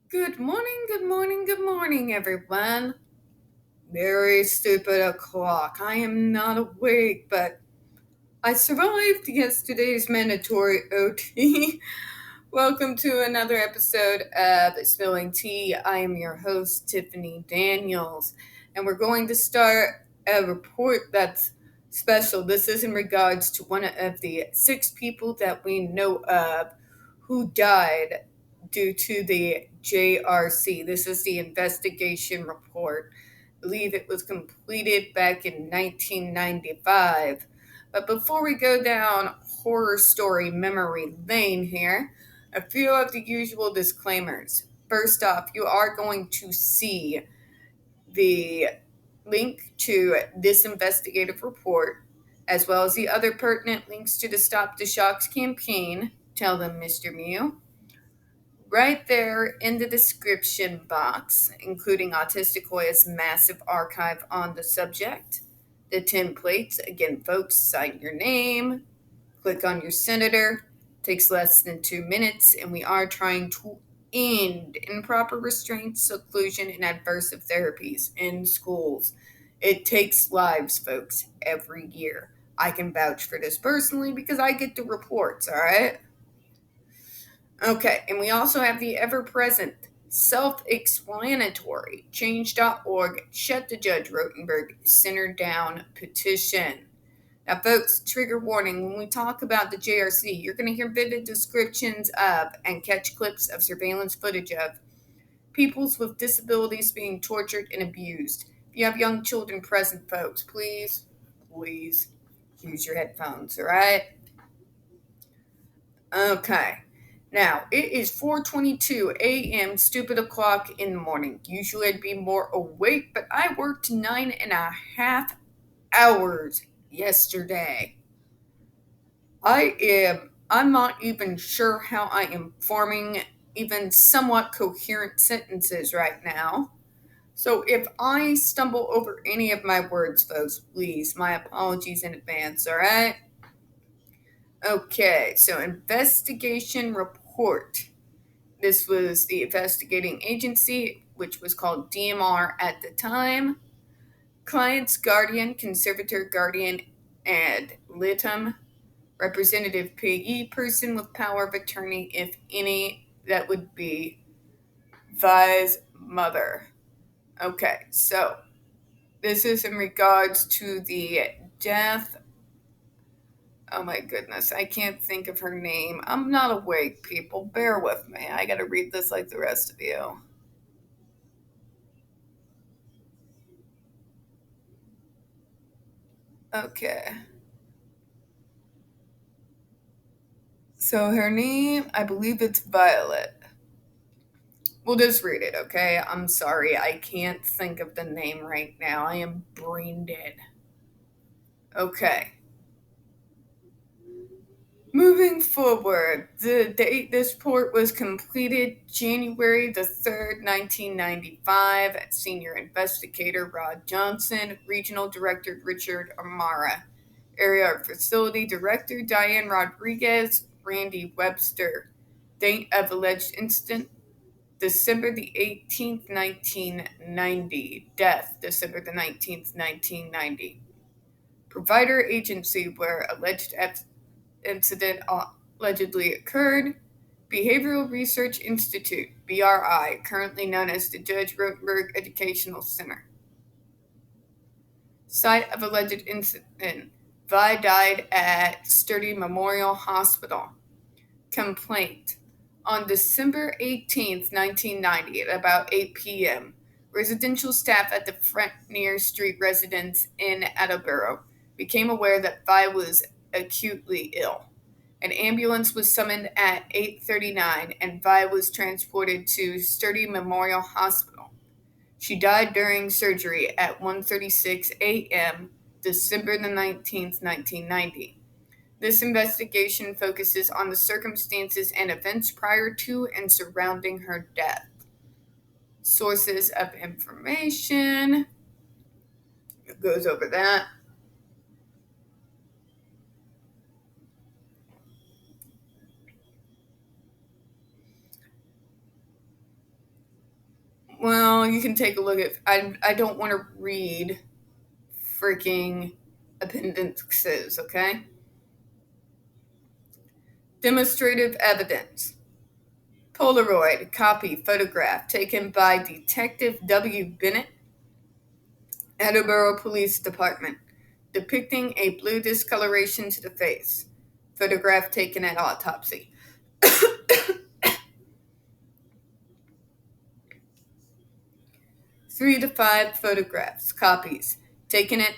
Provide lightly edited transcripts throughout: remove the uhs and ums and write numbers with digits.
Good morning, good morning, good morning, everyone. Very stupid o'clock. I am not awake, but I survived yesterday's mandatory OT. Welcome to another episode of Spilling Tea. I am your host, Tiffany Daniels, and we're going to start a report that's special. This is in regards to one of the 6 people that we know of who died due to the JRC. This is the investigation report. I believe it was completed back in 1995. But before we go down horror story memory lane here, a few of the usual disclaimers. First off, you are going to see the link to this investigative report, as well as the other pertinent links to the Stop the Shocks campaign. Tell them, Mr. Mew. Right there in the description box, including Autistic Hoya's massive archive on the subject. The templates, again, folks, sign your name, click on your senator. Takes less than 2 minutes, and we are trying to end improper restraint, seclusion, and adversive therapies in schools. It takes lives, folks, every year. I can vouch for this personally because I get the reports, all right? Okay, and we also have the ever present, self explanatory change.org Shut the Judge Rotenberg Center Down petition. Now, folks, trigger warning when we talk about the JRC, you're going to hear vivid descriptions of and catch clips of surveillance footage of peoples with disabilities being tortured and abused. If you have young children present, folks, please use your headphones, all right? Okay. Now, it is 4:22 a.m., stupid o'clock in the morning. Usually I'd be more awake, but I worked 9.5 hours yesterday. I'm not even sure how I am forming even somewhat coherent sentences right now. So if I stumble over any of my words, folks, please, my apologies in advance, all right? Okay, so investigation report. This was the investigating agency, which was called DMR at the time. Client's guardian, conservator guardian ad litem, representative payee, person with power of attorney, if any, that would be Vi's mother. Okay, so this is in regards to the death. Oh my goodness, I can't think of her name. I'm not awake, people. Bear with me. I gotta read this like the rest of you. Okay. So her name, I believe it's Violet. We'll just read it, okay? I'm sorry, I can't think of the name right now. I am brain dead. Okay. Moving forward, the date this report was completed, January the 3rd, 1995. Senior Investigator Rod Johnson, Regional Director Richard Amara, Area Facility Director Diane Rodriguez, Randy Webster. Date of alleged incident, December the 18th, 1990. Death, December the 19th, 1990. Provider agency where alleged incident allegedly occurred, Behavioral Research Institute, BRI, currently known as the Judge Rotenberg Educational Center. Site of alleged incident, Vi died at Sturdy Memorial Hospital. Complaint. On December 18th, 1990, at about 8 p.m., residential staff at the Frontier Street residence in Attleboro became aware that Vi was acutely ill. An ambulance was summoned at 8:39 and Vi was transported to Sturdy Memorial Hospital. She died during surgery at 1:36 a.m. December the 19th, 1990. This investigation focuses on the circumstances and events prior to and surrounding her death. Sources of information. It goes over that. Well, you can take a look at. I don't want to read freaking appendixes, okay? Demonstrative evidence. Polaroid copy photograph taken by Detective W. Bennett, Attleboro Police Department, depicting a blue discoloration to the face. Photograph taken at autopsy. 3 to 5 photographs, copies, taken at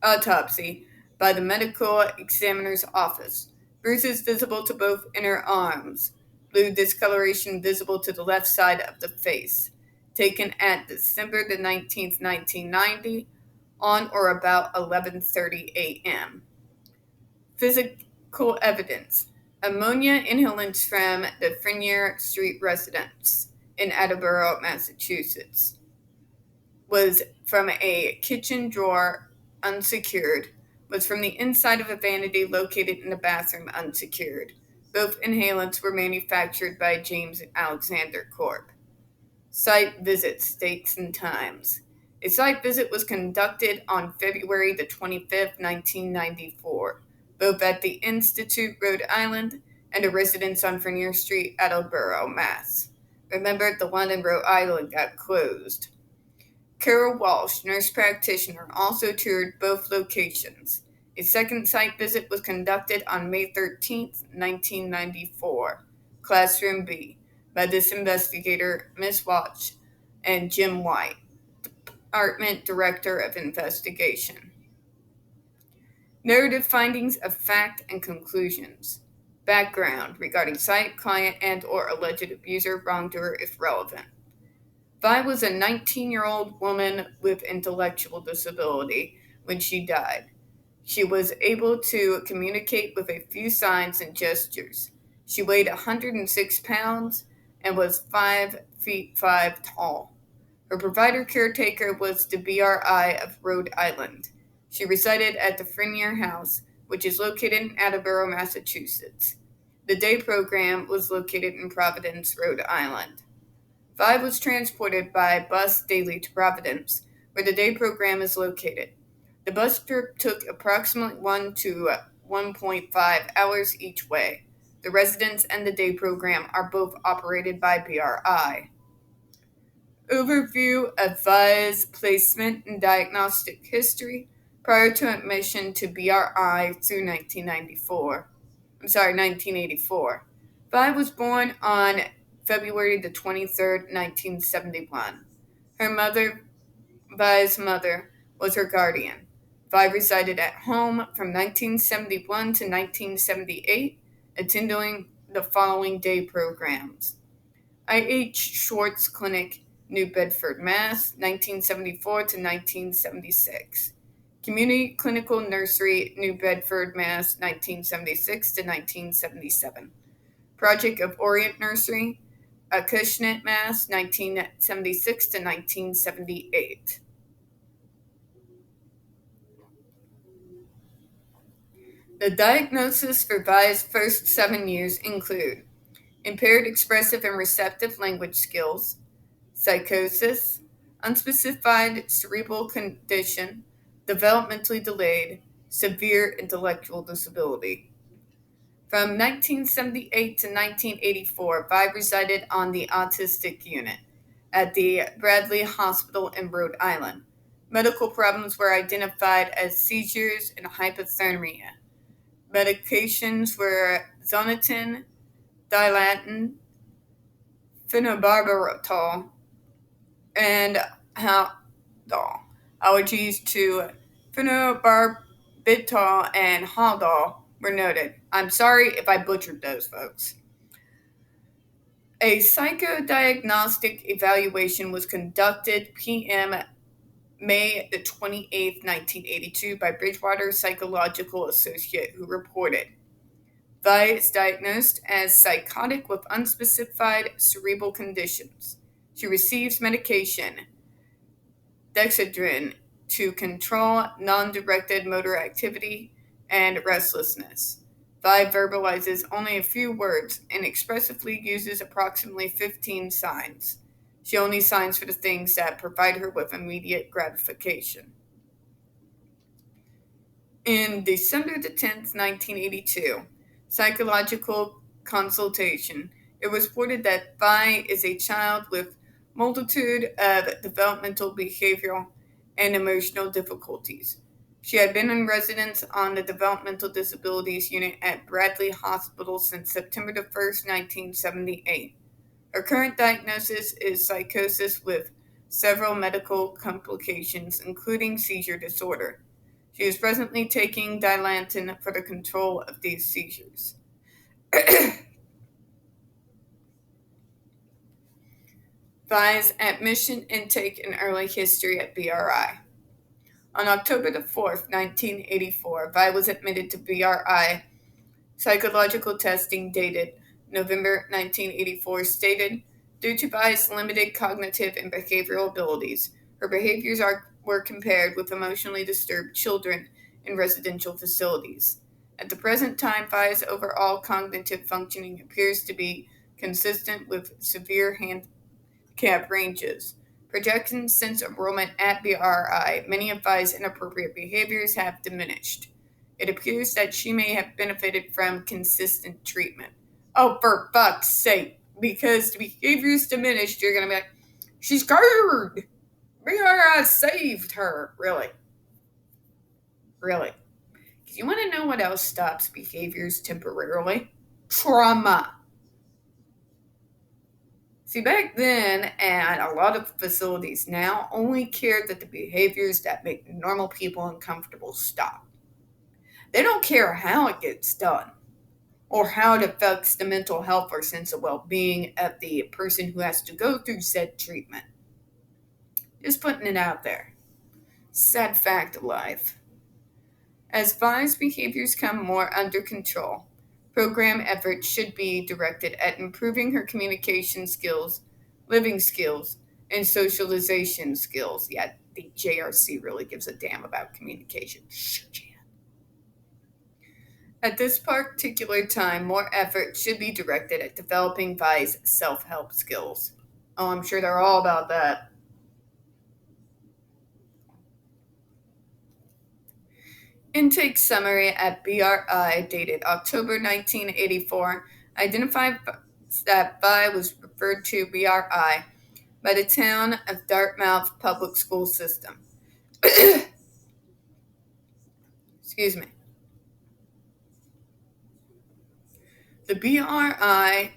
autopsy by the medical examiner's office. Bruises visible to both inner arms. Blue discoloration visible to the left side of the face. Taken at December the 19th, 1990, on or about 11:30 a.m. Physical evidence. Ammonia inhalants from the Frenier Street residence in Attleboro, Massachusetts. Was from a kitchen drawer, unsecured. Was from the inside of a vanity located in the bathroom, unsecured. Both inhalants were manufactured by James Alexander Corp. Site visits, dates, and times. A site visit was conducted on February the 25th, 1994, both at the Institute, Rhode Island, and a residence on Vernier Street, Attleboro, Mass. Remember, the one in Rhode Island got closed. Carol Walsh, nurse practitioner, also toured both locations. A second site visit was conducted on May 13th, 1994, Classroom B, by this investigator, Miss Walsh, and Jim White, Department Director of Investigation. Narrative findings of fact and conclusions. Background regarding site, client, and or alleged abuser, wrongdoer if relevant. Vi was a 19-year-old woman with intellectual disability when she died. She was able to communicate with a few signs and gestures. She weighed 106 pounds and was 5 feet 5 tall. Her provider caretaker was the BRI of Rhode Island. She resided at the Frenier House, which is located in Attleboro, Massachusetts. The day program was located in Providence, Rhode Island. Vi was transported by bus daily to Providence, where the day program is located. The bus trip took approximately 1 to 1.5 hours each way. The residence and the day program are both operated by BRI. Overview of Vi's placement in diagnostic history prior to admission to BRI through 1984. Vi was born on February the 23rd, 1971. Her mother, Vi's mother, was her guardian. Vi resided at home from 1971 to 1978, attending the following day programs. I.H. Schwartz Clinic, New Bedford, Mass., 1974 to 1976. Community Clinical Nursery, New Bedford, Mass., 1976 to 1977. Project of Orient Nursery, Acushnet, Mass., 1976 to 1978. The diagnosis for Vi's first 7 years include impaired expressive and receptive language skills, psychosis, unspecified cerebral condition, developmentally delayed, severe intellectual disability. From 1978 to 1984, Vi resided on the autistic unit at the Bradley Hospital in Rhode Island. Medical problems were identified as seizures and hypothermia. Medications were Zonitine, Dilantin, phenobarbital, and Haldol. Allergies to phenobarbital and Haldol were noted. I'm sorry if I butchered those, folks. A psychodiagnostic evaluation was conducted p.m. May the 28th, 1982 by Bridgewater Psychological Associate, who reported Vi is diagnosed as psychotic with unspecified cerebral conditions. She receives medication, Dexedrine, to control non-directed motor activity and restlessness. Vi verbalizes only a few words and expressively uses approximately 15 signs. She only signs for the things that provide her with immediate gratification. In December the 10th, 1982, psychological consultation, it was reported that Vi is a child with multitude of developmental, behavioral, and emotional difficulties. She had been in residence on the Developmental Disabilities Unit at Bradley Hospital since September the 1st, 1978. Her current diagnosis is psychosis with several medical complications, including seizure disorder. She is presently taking Dilantin for the control of these seizures. Vi's admission, intake, and early history at BRI. On October the 4th, 1984, Vi was admitted to BRI. Psychological testing dated November 1984 stated, due to Vi's limited cognitive and behavioral abilities, her behaviors were compared with emotionally disturbed children in residential facilities. At the present time, Vi's overall cognitive functioning appears to be consistent with severe handicap ranges. Projections since enrollment at BRI, many of Vi's inappropriate behaviors have diminished. It appears that she may have benefited from consistent treatment. Oh, for fuck's sake. Because the behavior's diminished, you're going to be like, she's scared. BRI saved her. Really? Really? Because you want to know what else stops behaviors temporarily? Trauma. See, back then, and a lot of facilities now only care that the behaviors that make normal people uncomfortable stop. They don't care how it gets done or how it affects the mental health or sense of well being of the person who has to go through said treatment. Just putting it out there. Sad fact of life. As Vi's behaviors come more under control, program efforts should be directed at improving her communication skills, living skills, and socialization skills. Yeah, the JRC really gives a damn about communication. Shit, yeah. At this particular time, more effort should be directed at developing Vi's self help skills. Oh, I'm sure they're all about that. Intake summary at BRI dated October 1984 identified that Vi was referred to BRI by the town of Dartmouth Public School System. Excuse me. The BRI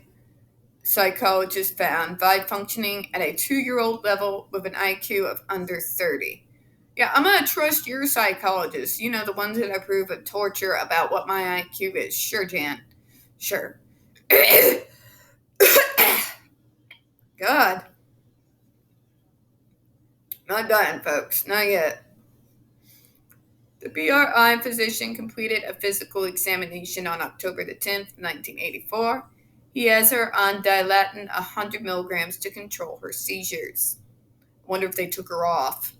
psychologist found Vi functioning at a 2-year-old level with an IQ of under 30. Yeah, I'm going to trust your psychologists. You know, the ones that approve of torture about what my IQ is. Sure, Jan. Sure. God. Not done, folks. Not yet. The BRI physician completed a physical examination on October the 10th, 1984. He has her on Dilantin 100 milligrams to control her seizures. Wonder if they took her off.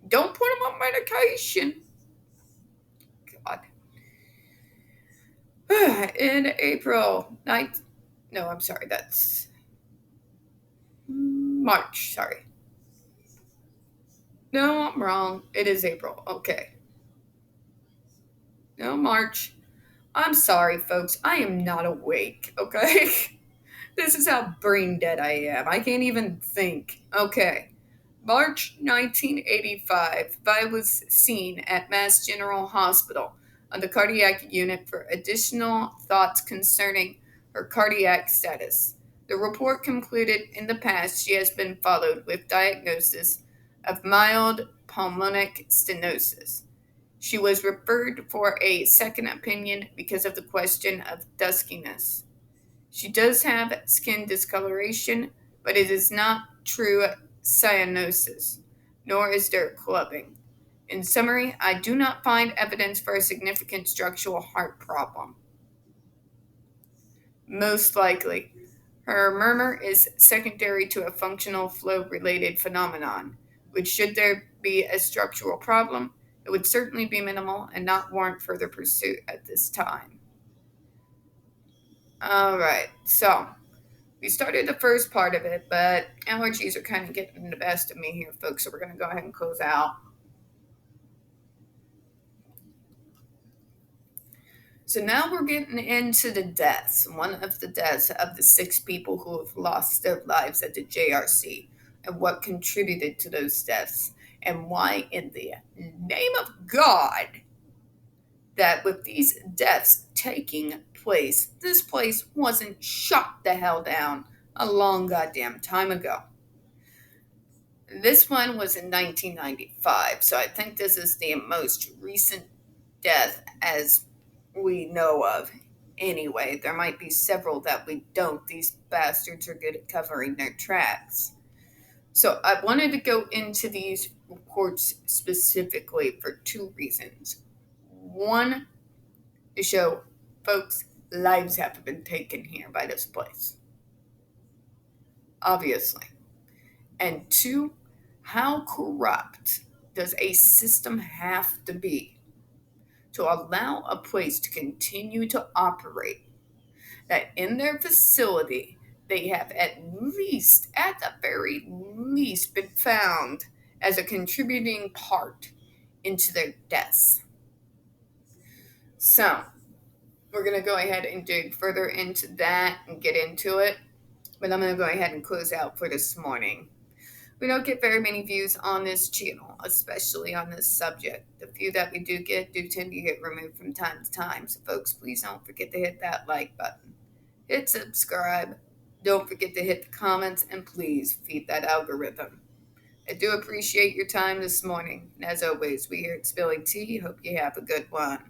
Don't put him on medication. God. In April 9th. No, I'm sorry. That's March. Sorry. No, I'm wrong. It is April. Okay. No, March. I'm sorry, folks. I am not awake. Okay. This is how brain dead I am. I can't even think. Okay. March 1985, Vi was seen at Mass General Hospital on the cardiac unit for additional thoughts concerning her cardiac status. The report concluded in the past she has been followed with diagnosis of mild pulmonic stenosis. She was referred for a second opinion because of the question of duskiness. She does have skin discoloration, but it is not true cyanosis, nor is there clubbing. In summary, I do not find evidence for a significant structural heart problem. Most likely, her murmur is secondary to a functional flow related phenomenon, which, should there be a structural problem, it would certainly be minimal and not warrant further pursuit at this time. All right, so We started the first part of it, but allergies are kind of getting the best of me here, folks, so we're going to go ahead and close out. So now we're getting into the deaths. One of the deaths of the 6 people who have lost their lives at the JRC, and what contributed to those deaths, and why, in the name of God, that with these deaths taking place, this place wasn't shut the hell down a long goddamn time ago. This one was in 1995, so I think this is the most recent death as we know of. Anyway, there might be several that we don't. These bastards are good at covering their tracks. So I wanted to go into these reports specifically for 2 reasons. One, to show folks' lives have been taken here by this place, obviously. And 2, how corrupt does a system have to be to allow a place to continue to operate that in their facility they have at the very least, been found as a contributing part into their deaths? So, we're going to go ahead and dig further into that and get into it, but I'm going to go ahead and close out for this morning. We don't get very many views on this channel, especially on this subject. The few that we do tend to get removed from time to time. So, folks, please don't forget to hit that like button. Hit subscribe. Don't forget to hit the comments, and please feed that algorithm. I do appreciate your time this morning. And as always, we here at Spilling Tea hope you have a good one.